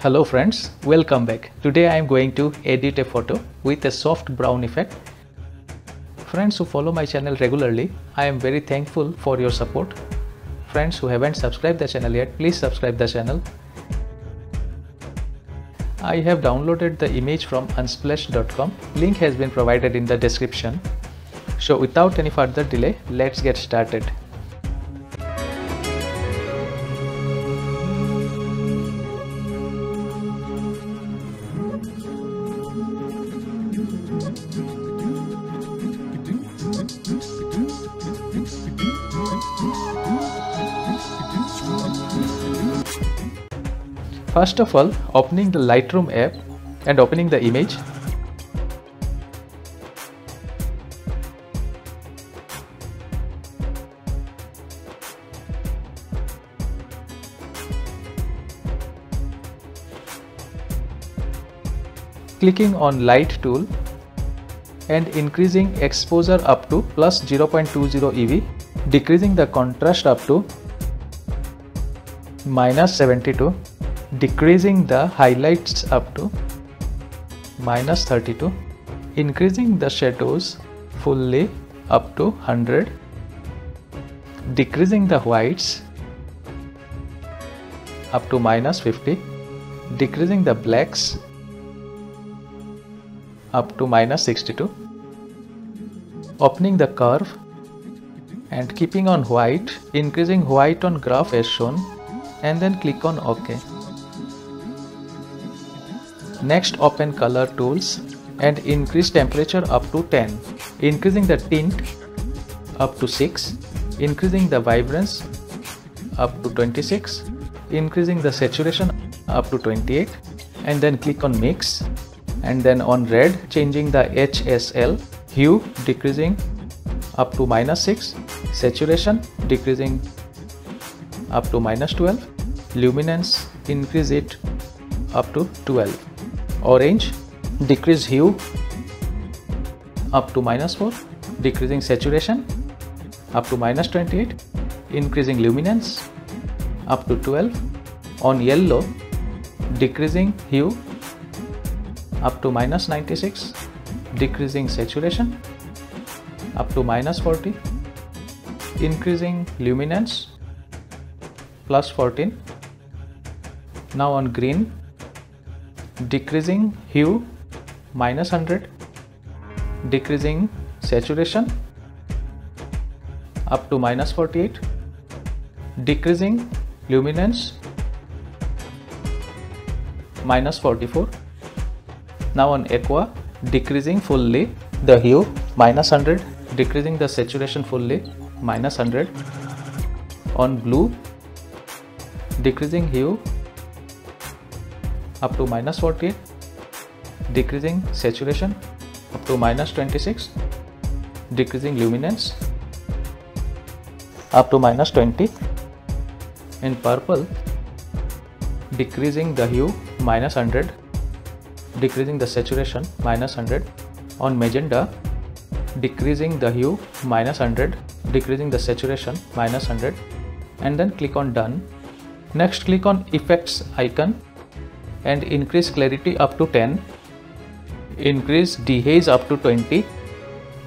Hello friends, welcome back. Today I am going to edit a photo with a soft brown effect. Friends who follow my channel regularly, I am very thankful for your support. Friends who haven't subscribed the channel yet, please subscribe the channel. I have downloaded the image from unsplash.com. Link has been provided in the description. So without any further delay, let's get started. First of all, opening the Lightroom app and opening the image. Clicking on Light tool and increasing exposure up to plus 0.20 EV, decreasing the contrast up to minus 72, decreasing the highlights up to minus 32, increasing the shadows fully up to 100, decreasing the whites up to minus 50, decreasing the blacks up to minus 62, opening the curve and keeping on white, increasing white on graph as shown, and then click on OK. Next, open color tools and increase temperature up to 10, increasing the tint up to 6, increasing the vibrance up to 26, increasing the saturation up to 28, and then click on mix, and then on red changing the HSL, hue decreasing up to minus 6, saturation decreasing up to minus 12, luminance increase it up to 12. Orange, decrease hue up to minus 4, decreasing saturation up to minus 28, increasing luminance up to 12. On yellow, decreasing hue up to minus 96, decreasing saturation up to minus 40, increasing luminance plus 14. Now on green, decreasing hue minus 100, decreasing saturation up to minus 48, decreasing luminance minus 44. Now on aqua, decreasing fully the hue minus 100, decreasing the saturation fully minus 100. On blue, decreasing hue up to minus 48, decreasing saturation up to minus 26, decreasing luminance up to minus 20. In purple, decreasing the hue minus 100, decreasing the saturation minus 100. On magenta, decreasing the hue minus 100, decreasing the saturation minus 100, and then click on done. Next, click on effects icon and increase clarity up to 10, increase dehaze up to 20,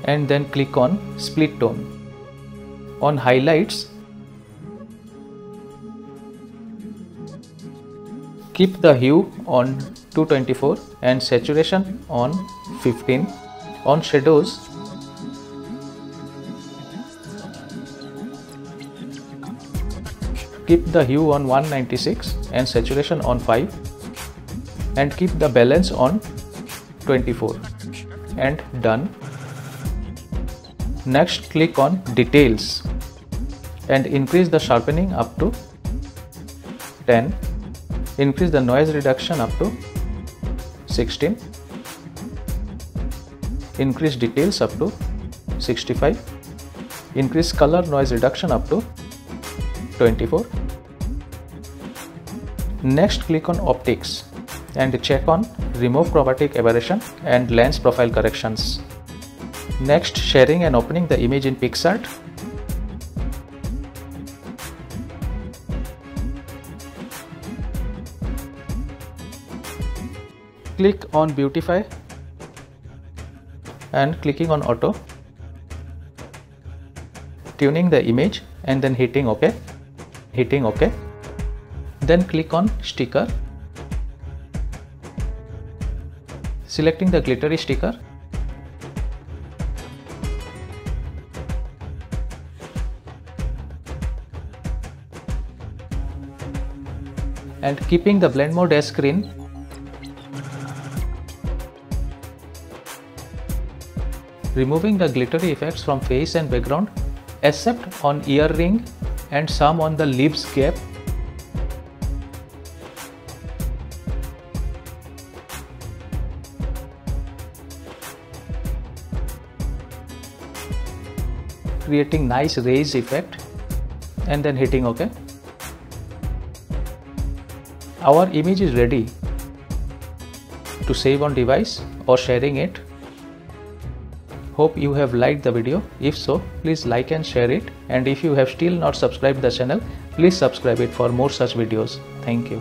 and then click on split tone. On highlights, keep the hue on 224 and saturation on 15. On shadows, keep the hue on 196 and saturation on 5, and keep the balance on 24, and done. Next, click on details and increase the sharpening up to 10, increase the noise reduction up to 16, increase details up to 65, increase color noise reduction up to 24. Next, click on optics and check on remove chromatic aberration and lens profile corrections. Next, sharing and opening the image in PicsArt. click on Beautify and clicking on Auto, tuning the image and then hitting OK. Then click on Sticker, selecting the glittery sticker, and keeping the blend mode as screen. Removing the glittery effects from face and background except on ear ring and some on the lips gap. Creating nice raise effect and then hitting OK. Our image is ready to save on device or sharing it. Hope you have liked the video. If so, please like and share it, and if you have still not subscribed the channel, please subscribe it for more such videos. Thank you.